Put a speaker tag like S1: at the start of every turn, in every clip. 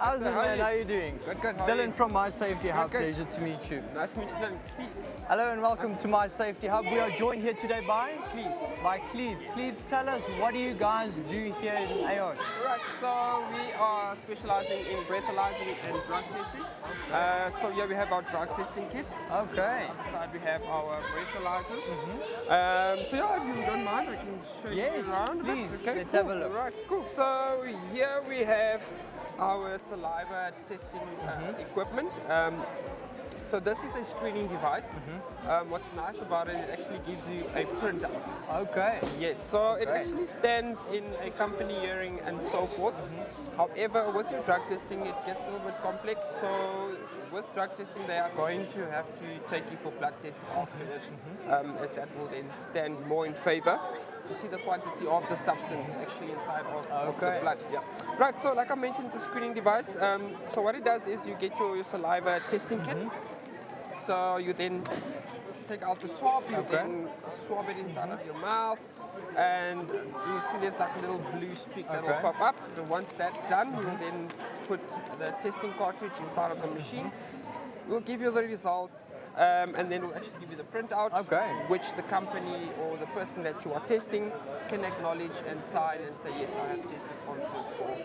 S1: How's it, man? How are you doing?
S2: Good, good. How
S1: Dylan from My Safety Hub.
S2: Good.
S1: Pleasure to meet you.
S2: Nice to meet you, Dylan. Keith.
S1: Hello and welcome to My Safety Hub. We are joined here today by
S2: Keith.
S1: Cleeth, tell us, what do you guys do here in AOSH?
S2: Right, so we are specializing in breathalyzing and drug testing. So here we have our drug testing kits.
S1: Okay.
S2: On the side we have our breathalyzers. So yeah, if you don't mind, I can show you around.
S1: Please.
S2: Okay,
S1: Let's
S2: cool.
S1: have a look.
S2: Right, cool. So here we have our saliva testing equipment. So this is a screening device. What's nice about it, it actually gives you a printout.
S1: Okay.
S2: Yes, so it actually stands in a company hearing and so forth. However, with your drug testing, it gets a little bit complex. So with drug testing, they are going to have to take you for blood tests afterwards, as that will then stand more in favor to see the quantity of the substance actually inside of the blood. Yeah. Right, so like I mentioned, it's a screening device. So what it does is you get your saliva testing kit. So you then take out the swab, you then swab it inside of your mouth, and you see there's like a little blue streak that will pop up. And once that's done, you'll then put the testing cartridge inside of the machine. We'll give you the results, and then we'll actually give you the printout, which the company or the person that you are testing can acknowledge and sign and say, yes, I have tested positive for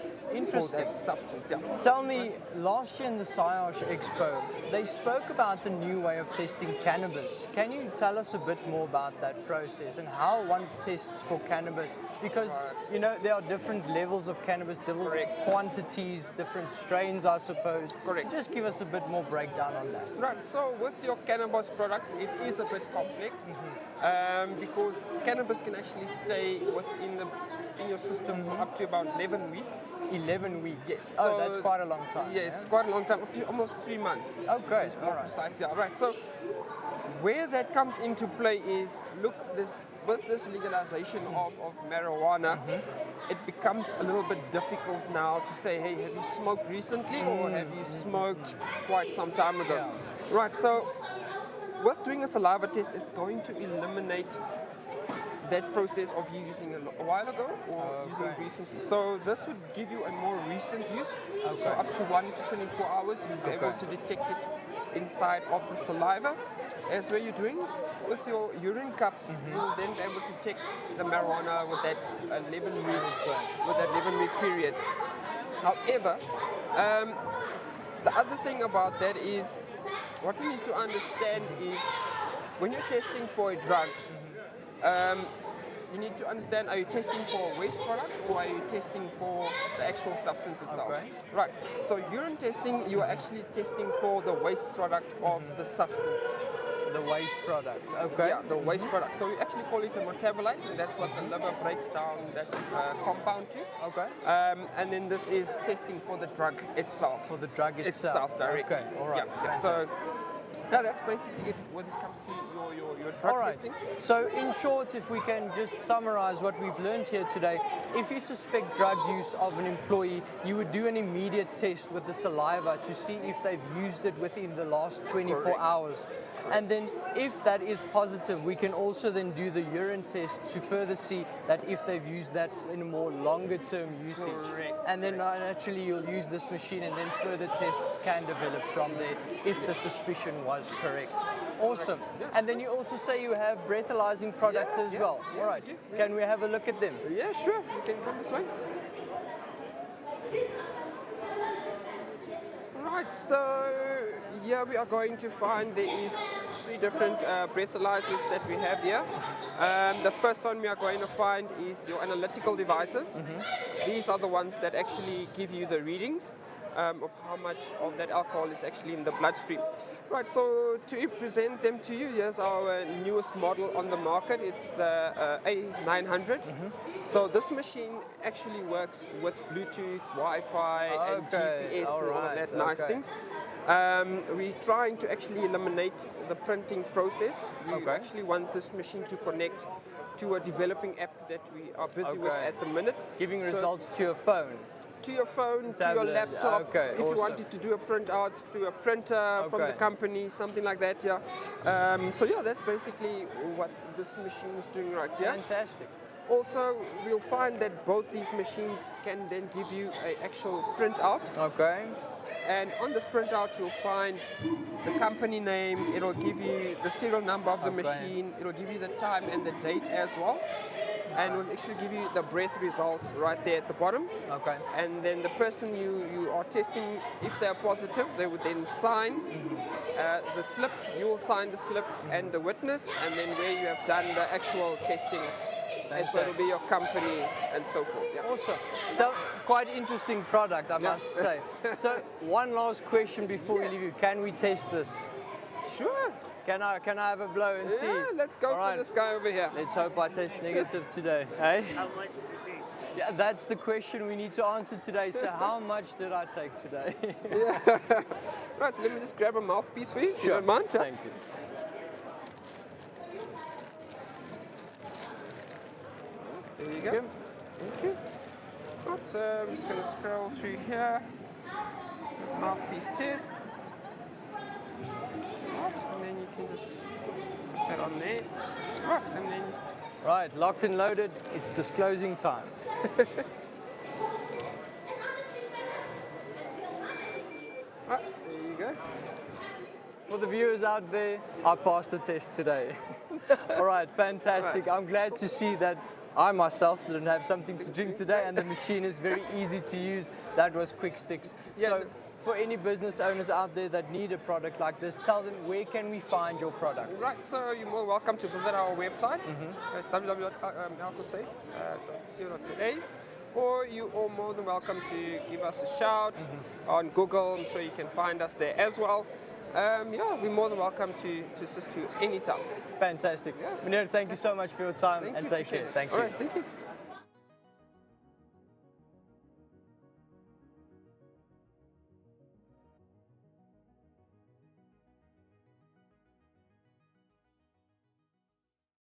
S2: that substance. Yeah.
S1: Tell me, last year in the AOSH Expo, they spoke about the new way of testing cannabis. Can you tell us a bit more about that process and how one tests for cannabis? Because, you know, there are different levels of cannabis, different quantities, different strains, I suppose. So just give us a bit more breakdown on that.
S2: Right, so with your cannabis product, it is a bit complex because cannabis can actually stay in your system for up to about 11 weeks.
S1: 11 weeks?
S2: Yes.
S1: Oh, that's quite a long time.
S2: Yes, it's quite a long time, up to almost 3 months.
S1: Okay,
S2: all right. Precisely, all right. So where that comes into play is, look, with this legalization of marijuana, it becomes a little bit difficult now to say, hey, have you smoked recently or have you smoked quite some time ago?
S1: Yeah.
S2: Right, so with doing a saliva test, it's going to eliminate that process of you using a while ago or using recently. So this would give you a more recent use. So up to 1 to 24 hours, you'll be able to detect it inside of the saliva. As where you're doing with your urine cup, you'll then be able to detect the marijuana with that 11-week period. However, the other thing about that is, what you need to understand is, when you're testing for a drug, you need to understand, are you testing for a waste product or are you testing for the actual substance itself? Right, so urine testing, you are actually testing for the waste product of the substance.
S1: The waste product,
S2: Yeah, the waste product. So we actually call it a metabolite, and that's what the liver breaks down that compound to. And then this is testing for the drug itself.
S1: For the drug itself.
S2: Directly.
S1: Okay, all right.
S2: Yeah. So yeah, that's basically it when it comes to your drug testing.
S1: So in short, if we can just summarize what we've learned here today, if you suspect drug use of an employee, you would do an immediate test with the saliva to see if they've used it within the last 24 hours. And then if that is positive, we can also then do the urine test to further see that if they've used that in a more longer term usage. And then naturally you'll use this machine and then further tests can develop from there if the suspicion was correct. Awesome. And then you also say you have breathalyzing products as well. All right. Can we have a look at them?
S2: Yeah, sure. You can come this way. Right, so here we are going to find there is 3 different breathalyzers that we have here. The first one we are going to find is your analytical devices. These are the ones that actually give you the readings of how much of that alcohol is actually in the bloodstream. Right, so to present them to you, here's our newest model on the market. It's the A900. So this machine actually works with Bluetooth, Wi-Fi, and GPS, and all of that nice things. We're trying to actually eliminate the printing process. We actually want this machine to connect to a developing app that we are busy with at the minute.
S1: Giving results to your phone.
S2: To your phone, to your laptop, if you wanted to do a printout through a printer from the company, something like that, so yeah, that's basically what this machine is doing right here.
S1: Fantastic.
S2: Also, we'll find that both these machines can then give you an actual printout.
S1: Okay.
S2: And on this printout, you'll find the company name. It'll give you the serial number of the machine. It'll give you the time and the date as well. And will actually give you the breath result right there at the bottom.
S1: Okay.
S2: And then the person you are testing, if they're positive, they would then sign the slip. You will sign the slip and the witness, and then where you have done the actual testing. And so it'll be your company and so forth. Yeah.
S1: Awesome. So quite interesting product, I must say. So one last question before we leave you. Can we test this?
S2: Sure.
S1: Can I have a blow and see?
S2: Yeah, let's go for this guy over here.
S1: Let's hope I test negative today. Hey?
S3: How much did you take?
S1: Yeah, that's the question we need to answer today. So how much did I take today?
S2: Yeah. Right, so let me just grab a mouthpiece for you, if you don't mind.
S1: Thank you.
S2: There you go. Thank you. Right, so I'm just going to scroll through here. Mouthpiece test. Right, and then you can just put that on there. Right, and then...
S1: Right, locked and loaded. It's disclosing time.
S2: Right, there you go.
S1: For the viewers out there, I passed the test today. All right, fantastic.
S2: Right.
S1: I'm glad to see that I myself didn't have something to drink today, and the machine is very easy to use. That was quick sticks.
S2: Yeah.
S1: So for any business owners out there that need a product like this, tell them, where can we find your products?
S2: Right, so you're more welcome to visit our website. It's www.alcosafe.co.za. Or you are more than welcome to give us a shout on Google. I'm sure you can find us there as well. Yeah, we're more than welcome to assist you anytime.
S1: Fantastic. Meneer, thank you so much for your time, and take care. Thank you.
S2: All right, thank you.